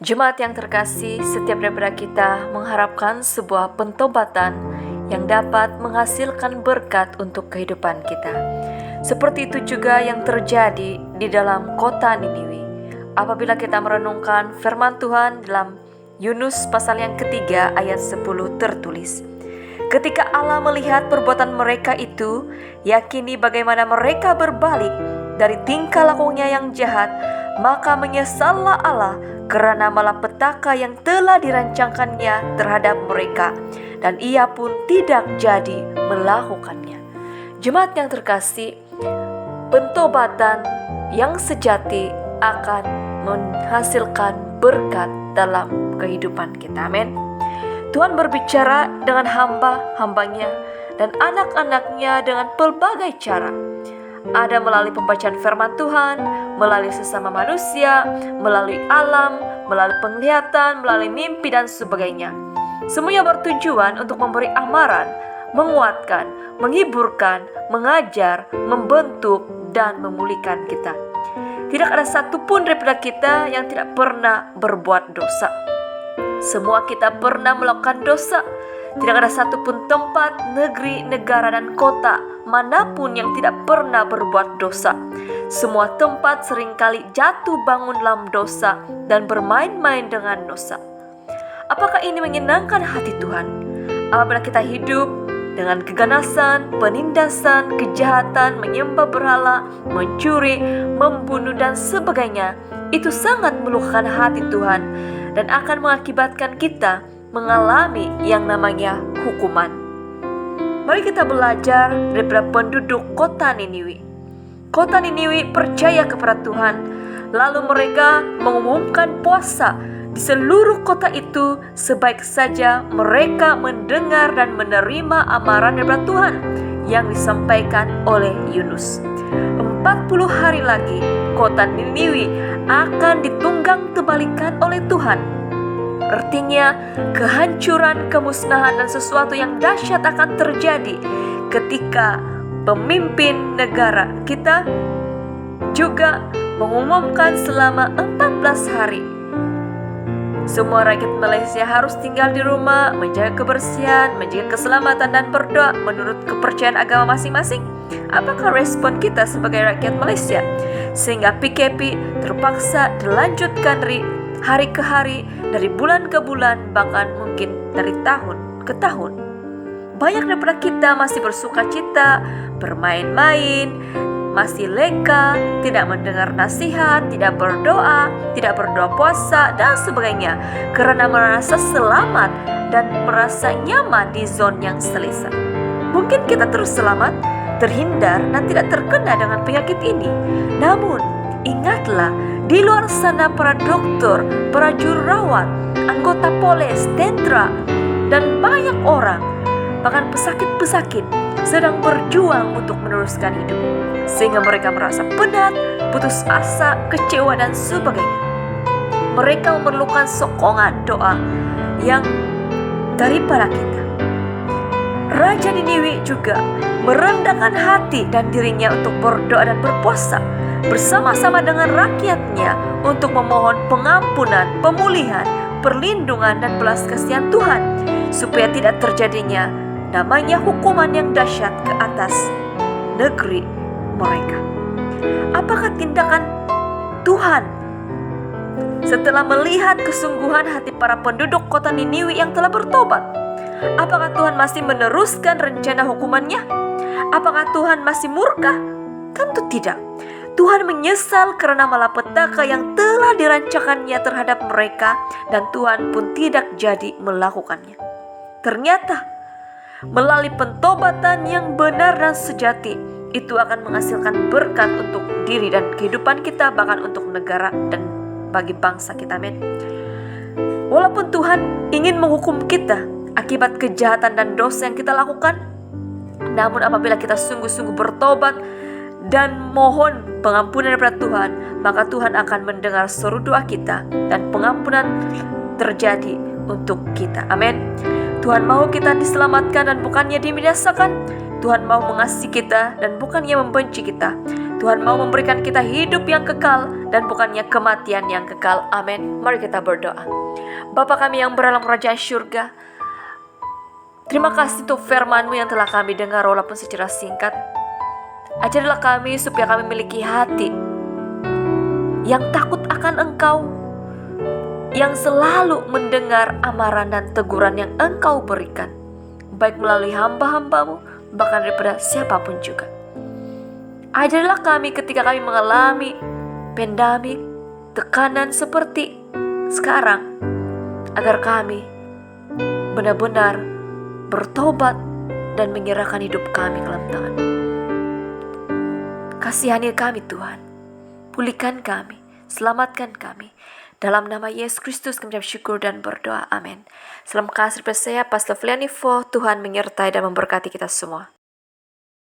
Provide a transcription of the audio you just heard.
Jemaat yang terkasih, setiap daripada kita mengharapkan sebuah pentobatan yang dapat menghasilkan berkat untuk kehidupan kita. Seperti itu juga yang terjadi di dalam kota Niniwi. Apabila kita merenungkan firman Tuhan dalam Yunus pasal yang ketiga ayat 10 tertulis, ketika Allah melihat perbuatan mereka itu, yakini bagaimana mereka berbalik dari tingkah lakunya yang jahat, maka menyesallah Allah karena malapetaka yang telah dirancangkannya terhadap mereka, dan ia pun tidak jadi melakukannya. Jemaat yang terkasih, pentobatan yang sejati akan menghasilkan berkat dalam kehidupan kita. Amin. Tuhan berbicara dengan hamba-hambanya dan anak-anaknya dengan pelbagai cara. Ada melalui pembacaan firman Tuhan, melalui sesama manusia, melalui alam, melalui penglihatan, melalui mimpi dan sebagainya. Semuanya bertujuan untuk memberi amaran, menguatkan, menghiburkan, mengajar, membentuk, dan memulihkan kita. Tidak ada satupun daripada kita yang tidak pernah berbuat dosa. Semua kita pernah melakukan dosa. Tidak ada satupun tempat, negeri, negara, dan kota manapun yang tidak pernah berbuat dosa. Semua tempat seringkali jatuh bangun dalam dosa dan bermain-main dengan dosa. Apakah ini menyenangkan hati Tuhan? Apabila kita hidup dengan keganasan, penindasan, kejahatan, menyembah berhala, mencuri, membunuh, dan sebagainya, itu sangat melukakan hati Tuhan dan akan mengakibatkan kita mengalami yang namanya hukuman. Mari kita belajar daripada penduduk kota Niniwi. Kota Niniwi percaya kepada Tuhan, lalu mereka mengumumkan puasa di seluruh kota itu, sebaik saja mereka mendengar dan menerima amaran daripada Tuhan yang disampaikan oleh Yunus. 40 hari lagi kota Niniwi akan ditunggang tebalikan oleh Tuhan. Artinya kehancuran, kemusnahan, dan sesuatu yang dahsyat akan terjadi ketika pemimpin negara kita juga mengumumkan selama 14 hari semua rakyat Malaysia harus tinggal di rumah, menjaga kebersihan, menjaga keselamatan, dan berdoa menurut kepercayaan agama masing-masing. Apakah respon kita sebagai rakyat Malaysia? Sehingga PKP terpaksa dilanjutkan dari hari ke hari, dari bulan ke bulan, bahkan mungkin dari tahun ke tahun. Banyak daripada kita masih bersuka cita, bermain-main, masih leka, tidak mendengar nasihat, tidak berdoa puasa, dan sebagainya, karena merasa selamat dan merasa nyaman di zon yang selesa. Mungkin kita terus selamat, terhindar, dan tidak terkena dengan penyakit ini. Namun, ingatlah, di luar sana para dokter, para jururawat, anggota polis, tentara, dan banyak orang, bahkan pesakit-pesakit, sedang berjuang untuk meneruskan hidup, sehingga mereka merasa penat, putus asa, kecewa, dan sebagainya. Mereka memerlukan sokongan doa yang daripada kita. Raja Niniwi juga merendahkan hati dan dirinya untuk berdoa dan berpuasa bersama-sama dengan rakyatnya untuk memohon pengampunan, pemulihan, perlindungan, dan belas kasihan Tuhan, supaya tidak terjadinya namanya hukuman yang dahsyat ke atas negeri mereka. Apakah tindakan Tuhan setelah melihat kesungguhan hati para penduduk kota Niniwi yang telah bertobat? Apakah Tuhan masih meneruskan rencana hukumannya? Apakah Tuhan masih murka? Tentu tidak. Tuhan menyesal karena malapetaka yang telah dirancangkannya terhadap mereka, dan Tuhan pun tidak jadi melakukannya. Ternyata melalui pentobatan yang benar dan sejati, itu akan menghasilkan berkat untuk diri dan kehidupan kita, bahkan untuk negara dan bagi bangsa kita. Amin. Walaupun Tuhan ingin menghukum kita akibat kejahatan dan dosa yang kita lakukan, namun apabila kita sungguh-sungguh bertobat dan mohon pengampunan daripada Tuhan, maka Tuhan akan mendengar seru doa kita dan pengampunan terjadi untuk kita. Amin. Tuhan mau kita diselamatkan dan bukannya dibinasakan. Tuhan mau mengasihi kita dan bukannya membenci kita. Tuhan mau memberikan kita hidup yang kekal dan bukannya kematian yang kekal. Amin. Mari kita berdoa. Bapa kami yang berdalam kerajaan surga, terima kasih untuk firman-Mu yang telah kami dengar walaupun secara singkat. Ajarilah kami supaya kami memiliki hati yang takut akan Engkau, yang selalu mendengar amaran dan teguran yang Engkau berikan, baik melalui hamba-hamba-Mu, bahkan daripada siapapun juga. Ajarilah kami ketika kami mengalami pandemik, tekanan seperti sekarang, agar kami benar-benar bertobat dan menyerahkan hidup kami ke dalam tangan. Kasihani kami Tuhan, pulihkan kami, selamatkan kami. Dalam nama Yesus Kristus kami bersyukur dan berdoa. Amin. Salam kasih dari saya, Pastor Fliani Fo. Tuhan menyertai dan memberkati kita semua.